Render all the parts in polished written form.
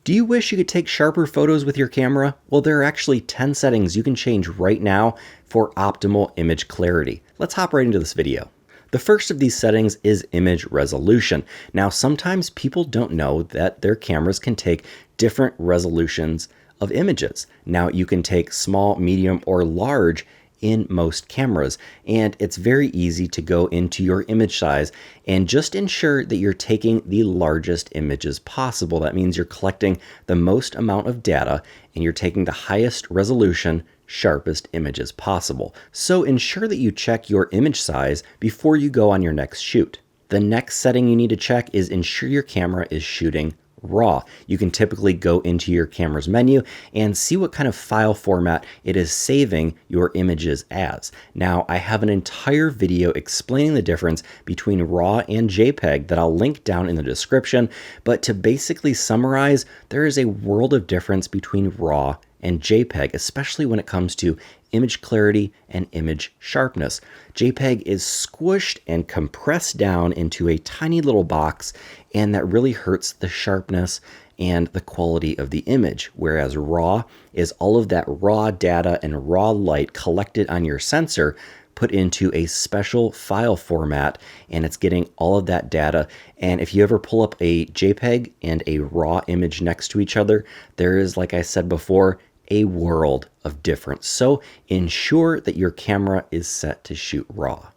Do you wish you could take sharper photos with your camera? Well, there are actually 10 settings you can change right now for optimal image clarity. Let's hop right into this video. The first of these settings is image resolution. Now, sometimes people don't know that their cameras can take different resolutions of images. Now, you can take small, medium, or large in most cameras, and it's very easy to go into your image size and just ensure that you're taking the largest images possible. That means you're collecting the most amount of data and you're taking the highest resolution, sharpest images possible. So ensure that you check your image size before you go on your next shoot. The next setting you need to check is ensure your camera is shooting RAW. You can typically go into your camera's menu and see what kind of file format it is saving your images as. Now, I have an entire video explaining the difference between RAW and JPEG that I'll link down in the description, but to basically summarize, there is a world of difference between RAW and JPEG, especially when it comes to image clarity and image sharpness. JPEG is squished and compressed down into a tiny little box, and that really hurts the sharpness and the quality of the image, whereas RAW is all of that raw data and raw light collected on your sensor put into a special file format, and it's getting all of that data. And if you ever pull up a JPEG and a RAW image next to each other, there is, like I said before, a world of difference. So ensure that your camera is set to shoot RAW.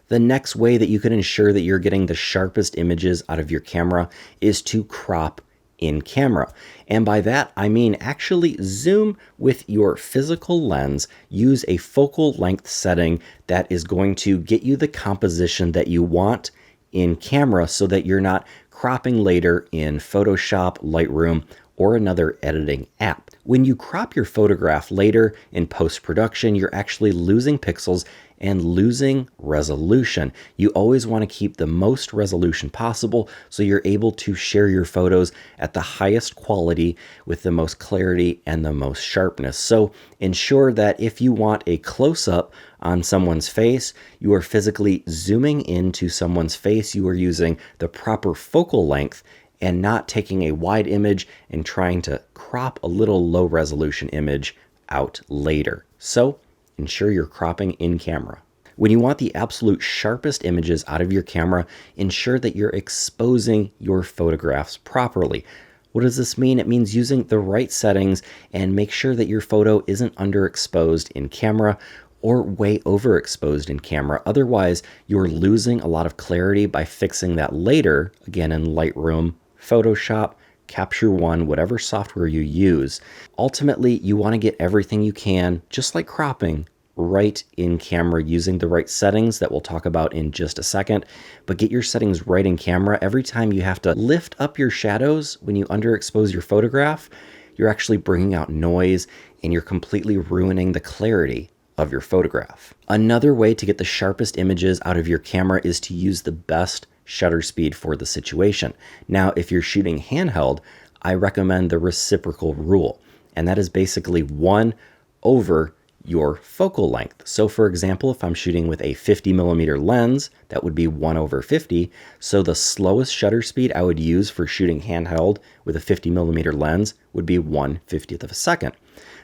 The next way that you can ensure that you're getting the sharpest images out of your camera is to crop in camera. And by that, I mean actually zoom with your physical lens, use a focal length setting that is going to get you the composition that you want in camera so that you're not cropping later in Photoshop, Lightroom, or another editing app. When you crop your photograph later in post-production, you're actually losing pixels and losing resolution. You always want to keep the most resolution possible so you're able to share your photos at the highest quality with the most clarity and the most sharpness. So ensure that if you want a close-up on someone's face, you are physically zooming into someone's face, you are using the proper focal length and not taking a wide image and trying to crop a little low resolution image out later. So ensure you're cropping in camera. When you want the absolute sharpest images out of your camera, ensure that you're exposing your photographs properly. What does this mean? It means using the right settings and make sure that your photo isn't underexposed in camera or way overexposed in camera. Otherwise, you're losing a lot of clarity by fixing that later, again in Lightroom, Photoshop, Capture One, whatever software you use. Ultimately, you want to get everything you can, just like cropping, right in camera using the right settings that we'll talk about in just a second. But get your settings right in camera. Every time you have to lift up your shadows when you underexpose your photograph, you're actually bringing out noise and you're completely ruining the clarity of your photograph. Another way to get the sharpest images out of your camera is to use the best shutter speed for the situation. Now, if you're shooting handheld, I recommend the reciprocal rule, and that is basically 1 over your focal length. So for example, if I'm shooting with a 50mm lens, that would be 1 over 50. So the slowest shutter speed I would use for shooting handheld with a 50mm lens would be 1/50th of a second.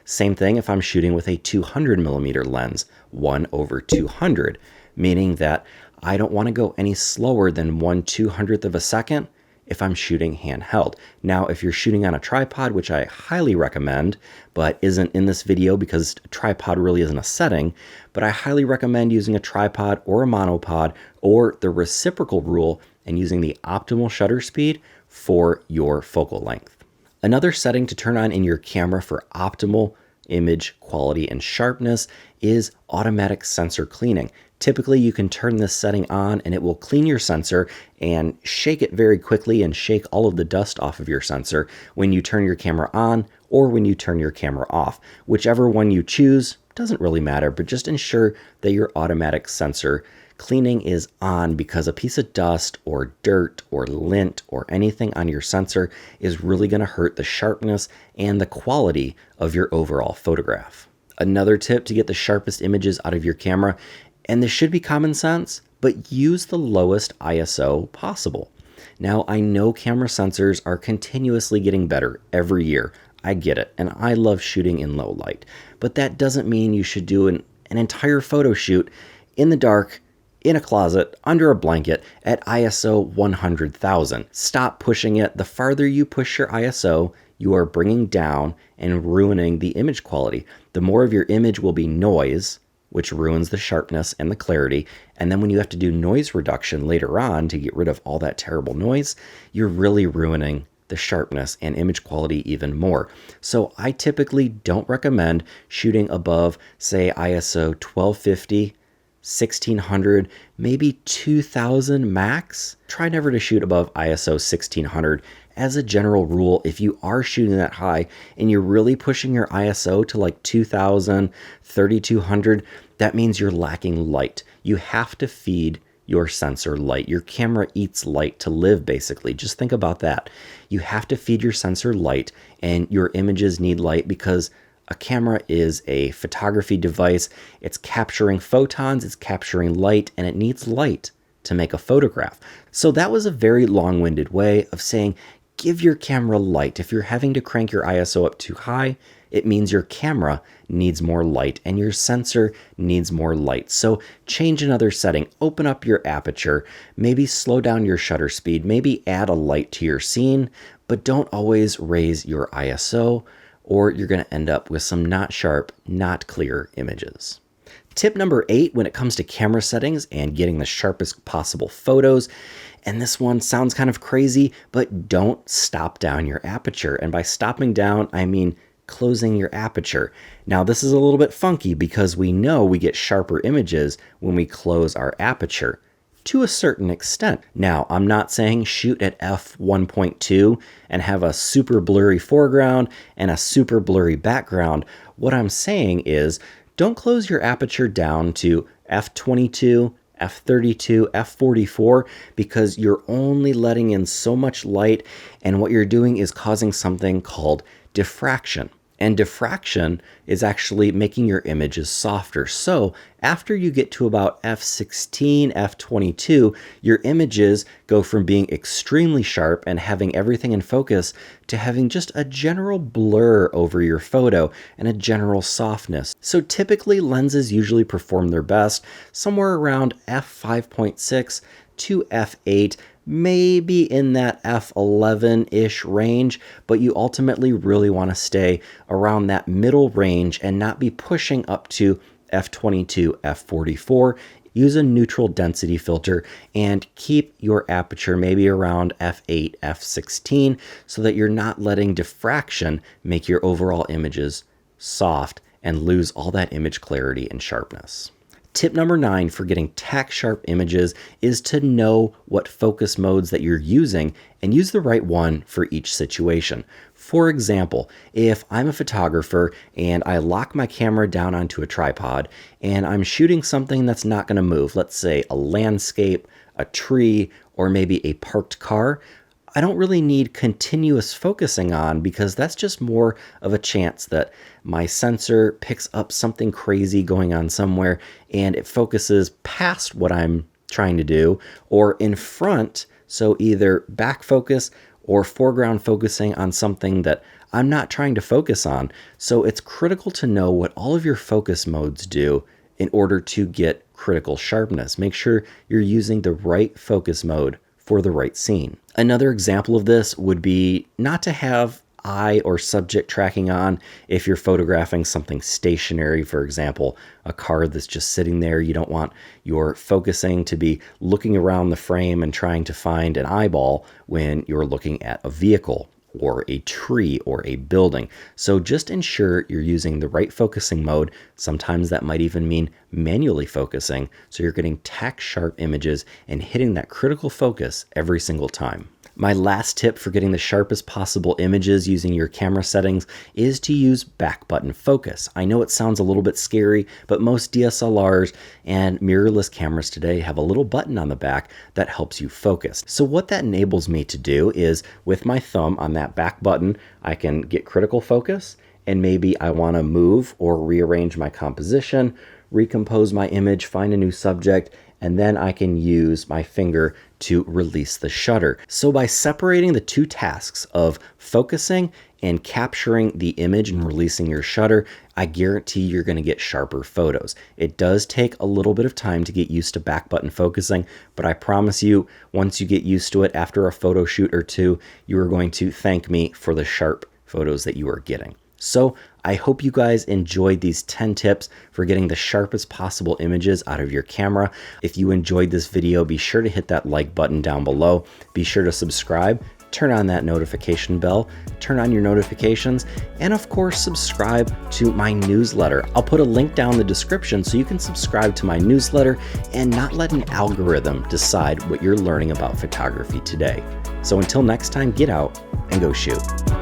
Same thing if I'm shooting with a 200mm lens, 1 over 200, meaning that I don't want to go any slower than 1/200th of a second if I'm shooting handheld. Now, if you're shooting on a tripod, which I highly recommend, but isn't in this video because a tripod really isn't a setting, but I highly recommend using a tripod or a monopod or the reciprocal rule and using the optimal shutter speed for your focal length. Another setting to turn on in your camera for optimal image quality and sharpness is automatic sensor cleaning. Typically, you can turn this setting on and it will clean your sensor and shake it very quickly and shake all of the dust off of your sensor when you turn your camera on or when you turn your camera off. Whichever one you choose, doesn't really matter, but just ensure that your automatic sensor cleaning is on, because a piece of dust or dirt or lint or anything on your sensor is really going to hurt the sharpness and the quality of your overall photograph. Another tip to get the sharpest images out of your camera, and this should be common sense, but use the lowest ISO possible. Now, I know camera sensors are continuously getting better every year. I get it, and I love shooting in low light. But that doesn't mean you should do an entire photo shoot in the dark, in a closet, under a blanket, at ISO 100,000. Stop pushing it. The farther you push your ISO, you are bringing down and ruining the image quality. The more of your image will be noise, which ruins the sharpness and the clarity. And then when you have to do noise reduction later on to get rid of all that terrible noise, you're really ruining the sharpness and image quality even more. So I typically don't recommend shooting above, say, ISO 1250, 1600, maybe 2000 max. Try never to shoot above ISO 1600. As a general rule, if you are shooting that high and you're really pushing your ISO to like 2000, 3200, that means you're lacking light. You have to feed your sensor light. Your camera eats light to live, basically. Just think about that. You have to feed your sensor light, and your images need light because a camera is a photography device. It's capturing photons, it's capturing light, and it needs light to make a photograph. So that was a very long-winded way of saying, give your camera light. If you're having to crank your ISO up too high, it means your camera needs more light and your sensor needs more light. So change another setting, open up your aperture, maybe slow down your shutter speed, maybe add a light to your scene, but don't always raise your ISO, or you're going to end up with some not sharp, not clear images. Tip number 8 when it comes to camera settings and getting the sharpest possible photos, and this one sounds kind of crazy, but don't stop down your aperture. And by stopping down, I mean closing your aperture. Now, this is a little bit funky because we know we get sharper images when we close our aperture to a certain extent. Now, I'm not saying shoot at f1.2 and have a super blurry foreground and a super blurry background. What I'm saying is don't close your aperture down to f22, f32, f44, because you're only letting in so much light, and what you're doing is causing something called diffraction. And diffraction is actually making your images softer. So after you get to about f16, f22, your images go from being extremely sharp and having everything in focus to having just a general blur over your photo and a general softness. So typically lenses usually perform their best somewhere around f5.6 to f8, maybe in that f11-ish range, but you ultimately really want to stay around that middle range and not be pushing up to f22, f44. Use a neutral density filter and keep your aperture maybe around f8, f16 so that you're not letting diffraction make your overall images soft and lose all that image clarity and sharpness. Tip number 9 for getting tack sharp images is to know what focus modes that you're using and use the right one for each situation. For example, if I'm a photographer and I lock my camera down onto a tripod and I'm shooting something that's not going to move, let's say a landscape, a tree, or maybe a parked car, I don't really need continuous focusing on because that's just more of a chance that my sensor picks up something crazy going on somewhere and it focuses past what I'm trying to do or in front, so either back focus or foreground focusing on something that I'm not trying to focus on. So it's critical to know what all of your focus modes do in order to get critical sharpness. Make sure you're using the right focus mode for the right scene. Another example of this would be not to have eye or subject tracking on if you're photographing something stationary, for example, a car that's just sitting there. You don't want your focusing to be looking around the frame and trying to find an eyeball when you're looking at a vehicle or a tree or a building. So just ensure you're using the right focusing mode. Sometimes that might even mean manually focusing, so you're getting tack sharp images and hitting that critical focus every single time. My last tip for getting the sharpest possible images using your camera settings is to use back button focus. I know it sounds a little bit scary, but most DSLRs and mirrorless cameras today have a little button on the back that helps you focus. So what that enables me to do is with my thumb on that back button, I can get critical focus, and maybe I want to move or rearrange my composition, recompose my image, find a new subject, and then I can use my finger to release the shutter. So by separating the two tasks of focusing and capturing the image and releasing your shutter, I guarantee you're going to get sharper photos. It does take a little bit of time to get used to back button focusing, but I promise you, once you get used to it after a photo shoot or two, you are going to thank me for the sharp photos that you are getting. So I hope you guys enjoyed these 10 tips for getting the sharpest possible images out of your camera. If you enjoyed this video, be sure to hit that like button down below. Be sure to subscribe, turn on that notification bell, turn on your notifications, and of course, subscribe to my newsletter. I'll put a link down in the description so you can subscribe to my newsletter and not let an algorithm decide what you're learning about photography today. So until next time, get out and go shoot.